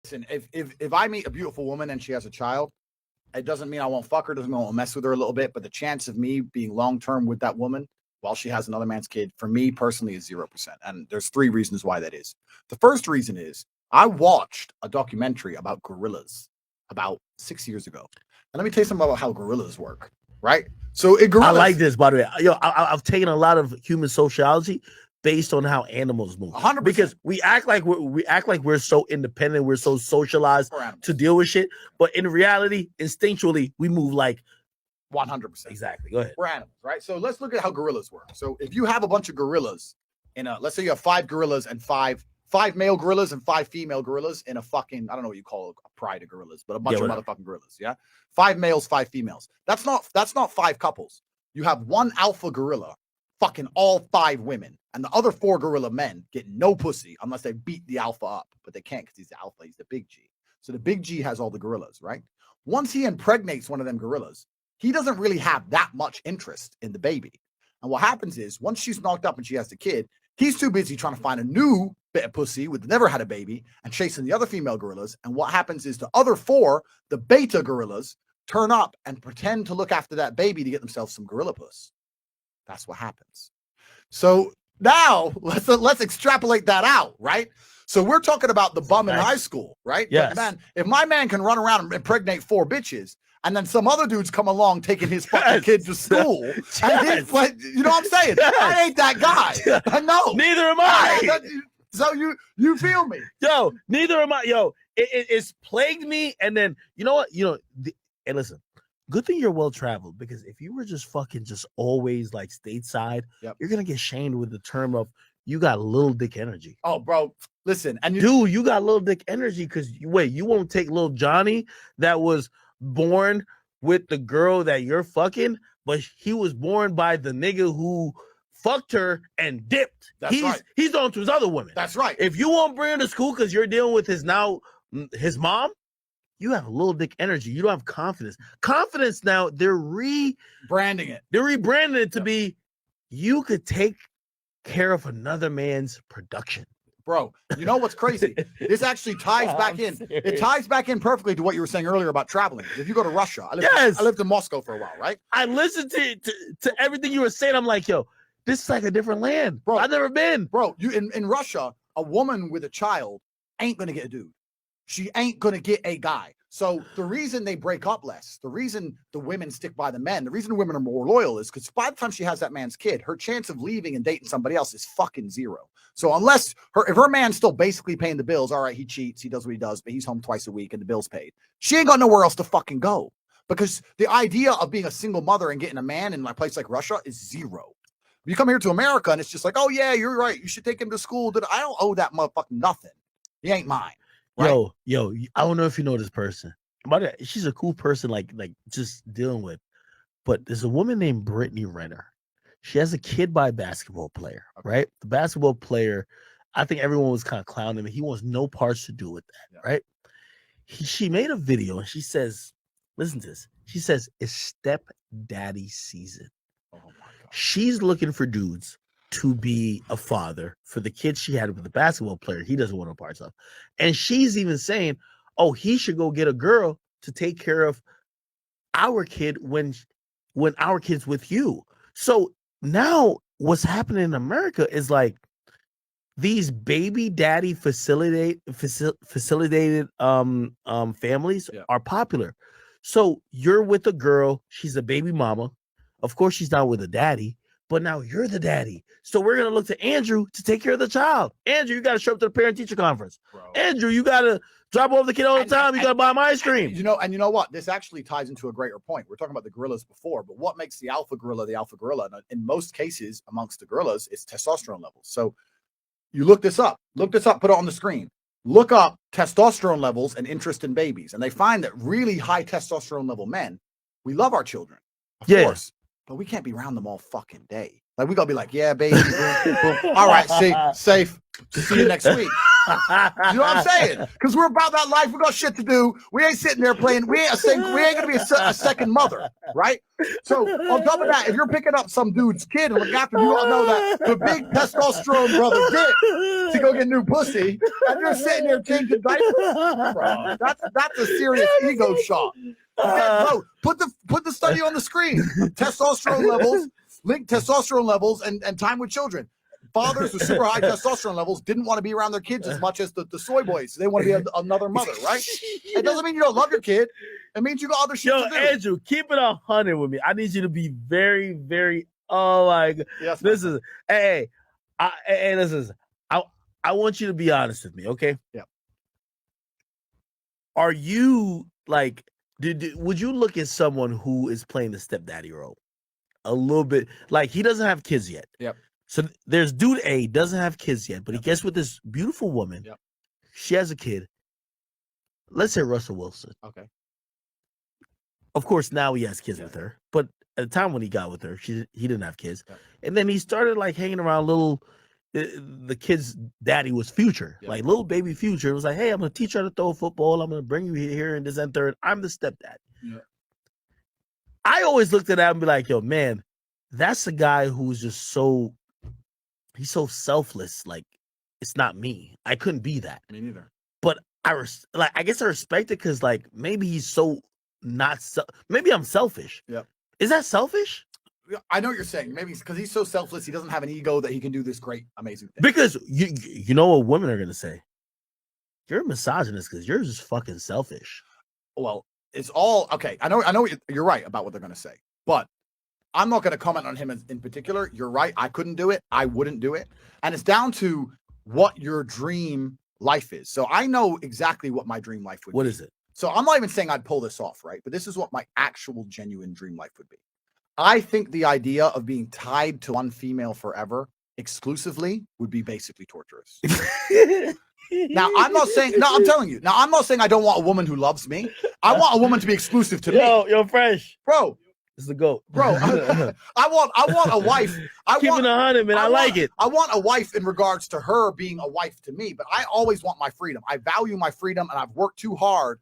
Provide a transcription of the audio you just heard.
Listen, if I meet a beautiful woman and she has a child, it doesn't mean I won't fuck her, doesn't mean I won't mess with her a little bit, but the chance of me being long-term with that woman while she has another man's kid, for me personally, is 0%. And there's 3 reasons why that is. The first reason is I watched a documentary about gorillas about 6 years ago. And let me tell you something about how gorillas work, right? So I like this, by the way. Yo, I've taken a lot of human sociology based on how animals move. 100%. Because we act like we're so independent, we're so socialized to deal with shit, but in reality, instinctually, we move like 100%. Exactly. Go ahead. We're animals, right? So let's look at how gorillas work. So if you have a bunch of gorillas let's say you have 5 gorillas and five male gorillas and 5 female gorillas in a fucking, I don't know what you call a pride of gorillas, but a bunch of motherfucking gorillas. Yeah. 5 males, 5 females. That's not 5 couples. You have one alpha gorilla fucking all 5 women, and the other 4 gorilla men get no pussy unless they beat the alpha up, but they can't because he's the alpha, he's the big G. So the big G has all the gorillas, right? Once he impregnates one of them gorillas, he doesn't really have that much interest in the baby. And what happens is once she's knocked up and she has the kid, he's too busy trying to find a new bit of pussy with never had a baby and chasing the other female gorillas. And what happens is the other 4, the beta gorillas, turn up and pretend to look after that baby to get themselves some gorilla puss. That's what happens. So now let's extrapolate that out, right? So we're talking about the bum in high school, right? Yes. But man, if my man can run around and impregnate 4 bitches, and then some other dudes come along taking his fucking kid to school, and he's like, you know what I'm saying? I ain't that guy. I know. Neither am I. So you feel me? Yo, neither am I. Yo, it's plagued me. And then you know what? And listen, good thing you're well traveled, because if you were just always like stateside, you're gonna get shamed with the term of you got little dick energy. Oh, bro, listen, and you got little dick energy because you won't take little Johnny that was born with the girl that you're fucking, but he was born by the nigga who fucked her and dipped. He's on to his other women. That's right. If you won't bring her to school because you're dealing with his mom, you have a little dick energy. You don't have confidence. Confidence now, they're rebranding it. They're rebranding it to be you could take care of another man's production. Bro, you know what's crazy? This actually ties back in. Serious. It ties back in perfectly to what you were saying earlier about traveling. If you go to Russia, I lived in Moscow for a while, right? I listened to everything you were saying. I'm like, yo, this is like a different land. Bro, I've never been. Bro, in Russia, a woman with a child ain't going to get a dude. She ain't going to get a guy. So the reason they break up less, the reason the women stick by the men, the reason the women are more loyal is because by the time she has that man's kid, her chance of leaving and dating somebody else is fucking 0. So if her man's still basically paying the bills, all right, he cheats, he does what he does, but he's home twice a week and the bill's paid. She ain't got nowhere else to fucking go, because the idea of being a single mother and getting a man in a place like Russia is 0. You come here to America and it's just like, oh yeah, you're right, you should take him to school. I don't owe that motherfucking nothing. He ain't mine. Right? Yo, I don't know if you know this person, but she's a cool person, like just dealing with. But there's a woman named Brittany Renner. She has a kid by a basketball player, right? The basketball player, I think everyone was kind of clowning him. He wants no parts to do with that, right? She made a video and she says, listen to this. She says, it's stepdaddy season. Oh my God. She's looking for dudes to be a father for the kid she had with the basketball player he doesn't want no parts of. And she's even saying, oh, he should go get a girl to take care of our kid when our kid's with you. So now what's happening in America is like these baby daddy facilitated families are popular. So you're with a girl, she's a baby mama. Of course, she's not with a daddy, but now you're the daddy. So we're going to look to Andrew to take care of the child. Andrew, you got to show up to the parent-teacher conference. Bro. Andrew, you got to drop off the kid all the time. You got to buy him ice cream. You know what? This actually ties into a greater point. We're talking about the gorillas before, but what makes the alpha gorilla? In most cases, amongst the gorillas, is testosterone levels. So you look this up, put it on the screen. Look up testosterone levels and interest in babies. And they find that really high testosterone level men, we love our children, of course, but we can't be around them all fucking day. Like, we got to be like, yeah, baby. Boom, boom. All right, safe. See you next week. You know what I'm saying? Because we're about that life. We got shit to do. We ain't sitting there playing. We ain't gonna be a second mother, right? So on top of that, if you're picking up some dude's kid and looking after him, you gotta know that the big testosterone brother did to go get new pussy, and you're sitting there changing diapers, bro. That's a serious ego shot. Bro, put the study on the screen. Testosterone levels, linked testosterone levels, and time with children. Fathers with super high testosterone levels didn't want to be around their kids as much as the soy boys. They want to be another mother, right? It doesn't mean you don't love your kid. It means you got other shit to do. Andrew, keep it 100 with me. I need you to be very, very. Oh my God, yes, this is I want you to be honest with me, okay? Yeah. Are you like? Would you look at someone who is playing the stepdaddy role a little bit? Like he doesn't have kids yet. Yep. So there's dude A doesn't have kids yet, but he gets with this beautiful woman. Yep. She has a kid. Let's say Russell Wilson. Okay. Of course, now he has kids with her, but at the time when he got with her, he didn't have kids. Yep. And then he started like hanging around the kid's daddy was Future, like little baby Future. It was like, hey, I'm gonna teach her to throw a football. I'm gonna bring you here and this and third. I'm the stepdad. Yeah. I always looked at that and be like, yo, man, that's a guy who's just he's so selfless. Like, it's not me. I couldn't be that. Me neither. But I guess I respect it because like maybe he's so maybe I'm selfish. Yeah. Is that selfish? I know what you're saying. Maybe because he's so selfless, he doesn't have an ego that he can do this great, amazing thing. Because you know what women are gonna say? You're a misogynist because you're just fucking selfish. Well, it's all okay. I know you're right about what they're gonna say, but I'm not gonna comment on him in particular. You're right. I couldn't do it. I wouldn't do it. And it's down to what your dream life is. So I know exactly what my dream life would be. What is it? So I'm not even saying I'd pull this off, right? But this is what my actual genuine dream life would be. I think the idea of being tied to one female forever exclusively would be basically torturous. Now, I'm not saying, no, I'm telling you. Now, I'm not saying I don't want a woman who loves me. I want a woman to be exclusive to me. Yo, Fresh. Bro. This is the GOAT. Bro, I want a wife. Keep it 100, man. I like it. I want a wife in regards to her being a wife to me, but I always want my freedom. I value my freedom, and I've worked too hard